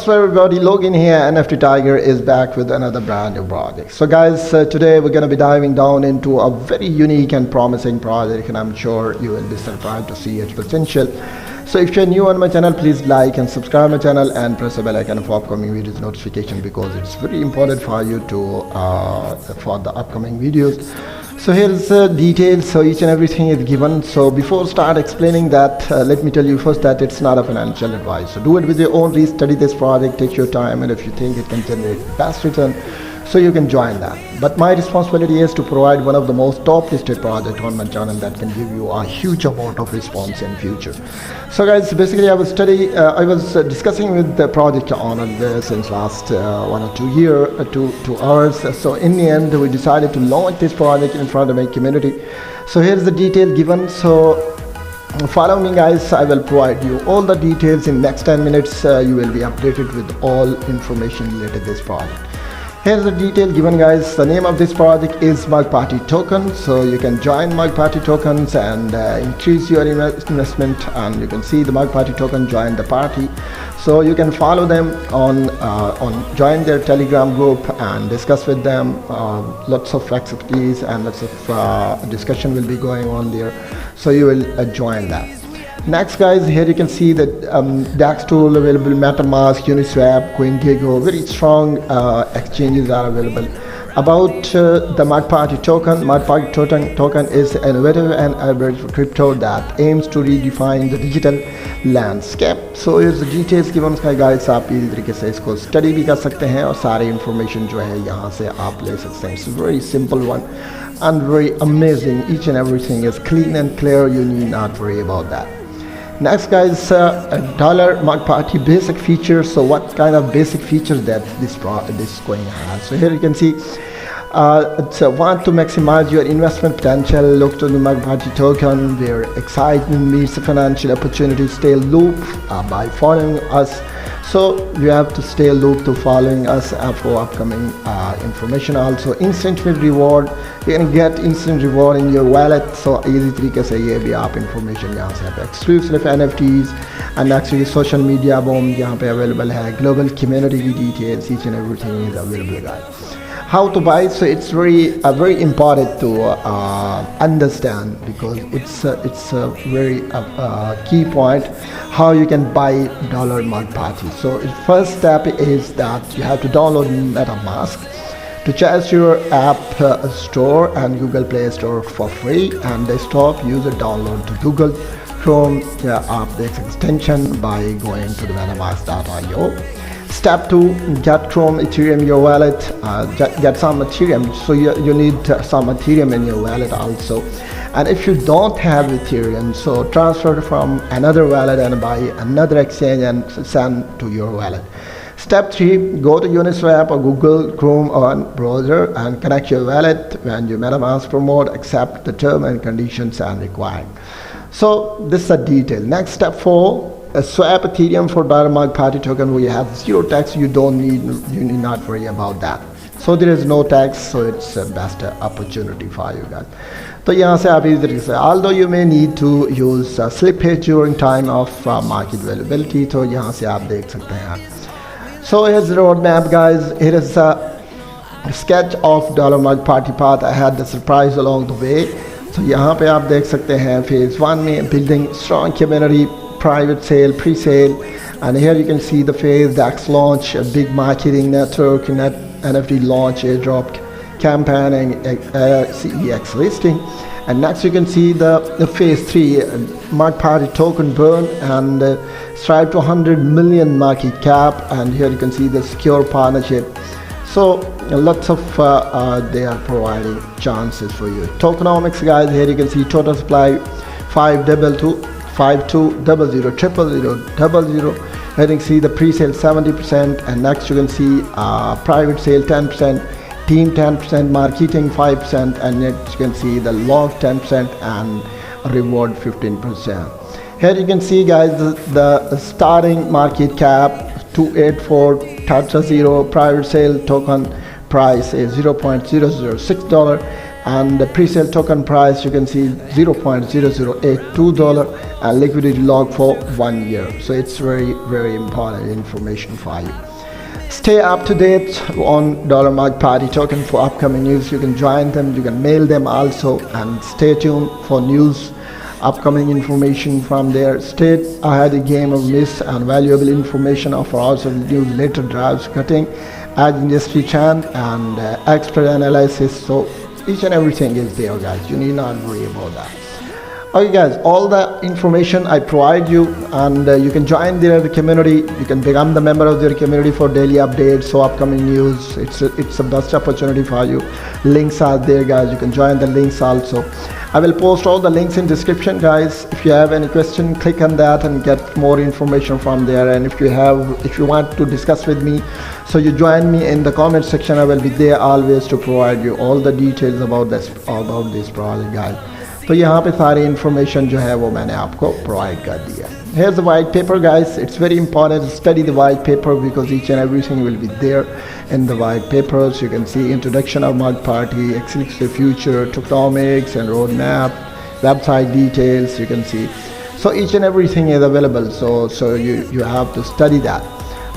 What's up everybody, Logan here. NFT Tiger is back with another brand new project. So guys, today we're going to be diving down into a very unique and promising project, and I'm sure you will be surprised to see its potential. So if you're new on my channel, please like and subscribe my channel and press the bell icon for upcoming videos notification, because it's very important for you to for the upcoming videos. So here's the details, so each and everything is given. So before start explaining that, let me tell you first that it's not a financial advice. So do it with your own research, study this project, take your time, and if you think it can generate best return, so you can join that. But my responsibility is to provide one of the most top listed project on my channel that can give you a huge amount of response in future. So guys, basically I was discussing with the project owner since last 1 or 2 hours. So in the end we decided to launch this project in front of my community. So here's the detail given. So follow me guys, I will provide you all the details in next 10 minutes. You will be updated with all information related to this project. Here's the detail given guys. The name of this project is Mug Party Token. So you can join Mug Party Tokens and increase your investment, and you can see the Mug Party Token join the party. So you can follow them on join their Telegram group and discuss with them. Lots of activities and lots of discussion will be going on there. So you will join that. Next guys, here you can see that DAX tool available, MetaMask, Uniswap, CoinGecko, very strong exchanges are available. About the Mug Party token, Mug Party token is an innovative and hybrid crypto that aims to redefine the digital landscape. So here's the details given guys. आप इसी तरीके से इसको study भी कर सकते हैं और सारी इंफॉर्मेशन जो है यहाँ से आप ले सकते हैं. It's a very simple one and very amazing. Each and everything is clean and clear. You need not worry about that. Next guys, dollar Mug Party basic features. So what kind of basic features that this coin has? So here you can see it's want to maximize your investment potential. Look to the Mug Party token where excitement meets the financial opportunity. Stay loop by following us. So you have to stay loop to following us for upcoming information. Also instant reward, you can get instant reward in your wallet. So easy तरीके से ये भी आप information यहाँ से आप exclusive NFTs and actually social media boom यहाँ पे available है. Global community details, each and everything is available guys. How to buy? So it's very important to understand, because it's a very key point how you can buy dollar Mug Party. So first step is that you have to download MetaMask to charge your app store and Google Play Store for free, and desktop user download to Google Chrome app extension by going to the metamask.io. Step 2, get Chrome Ethereum your wallet, get some Ethereum. So you need some Ethereum in your wallet also. And if you don't have Ethereum, so transfer from another wallet and buy another exchange and send to your wallet. Step 3, go to Uniswap or Google Chrome on browser and connect your wallet. When you MetaMask promote, accept the term and conditions and required. So this is a detail. Next, step 4, swap Ethereum for dollar Mug Party token. We have zero tax. You need not worry about that. So there is no tax, so it's the best opportunity for you guys. तो यहाँ से आप इस तरीके से, although you may need to use slippage during time of market availability, तो यहाँ से आप देख सकते हैं. So here's the roadmap guys. Here is a sketch of dollar Mug Party path. I had the surprise along the way. So यहाँ पे आप देख सकते हैं phase 1 में building strong community, private sale, pre-sale, and here you can see the phase DAX launch, a big marketing network, NFT launch, airdrop campaign, and CEX listing. And next you can see the phase 3, Mug Party token burn and strive to 100 million market cap, and here you can see the secure partnership. So lots of they are providing chances for you. Tokenomics guys, here you can see total supply 522 5200 000 0000. Here you can see the pre-sale 70%, and next you can see private sale 10%, team 10%, marketing 5%, and next you can see the log 10% and reward 15%. Here you can see guys the starting market cap 284.0, private sale token price is $0.006, and the pre-sale token price you can see $0.0082 and liquidity log for 1 year. So it's very important information for you. Stay up to date on $mark party token for upcoming news. You can join them, you can mail them also, and stay tuned for news, upcoming information from there. Stay ahead of the game of miss and valuable information of also newsletter drives cutting as industry chant and expert analysis. So each and everything is there, guys. You need not worry about that. Okay guys, all the information I provide you, and you can join the community. You can become the member of their community for daily updates, so upcoming news. It's the best opportunity for you. Links are there, guys. You can join the links also. I will post all the links in description, guys. If you have any question, click on that and get more information from there. And if you want to discuss with me, so you join me in the comment section. I will be there always to provide you all the details about this project, guys. तो यहाँ पे सारी information जो है वो मैंने आपको provide कर दिया. Here's the white paper, guys. It's very important to study the white paper because each and everything will be there in the white papers. You can see introduction of market party, 𝐋 the future, tokenomics and roadmap, website details. You can see. So each and everything is available. So you have to study that.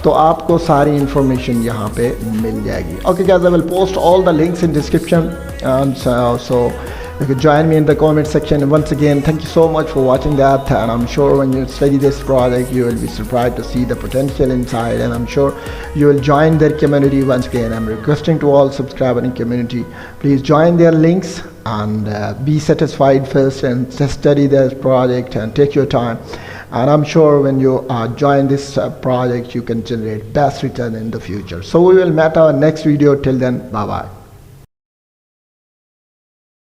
तो आपको सारी information यहाँ पे मिल जाएगी. Okay guys, I will post all the links in description, and so you can join me in the comment section. And once again, thank you so much for watching that, and I'm sure when you study this project you will be surprised to see the potential inside, and I'm sure you will join their community. Once again, I'm requesting to all subscribers in community, please join their links and be satisfied first and just study this project and take your time. And I'm sure when you join this project you can generate best return in the future. So we will meet our next video. Till then, bye bye.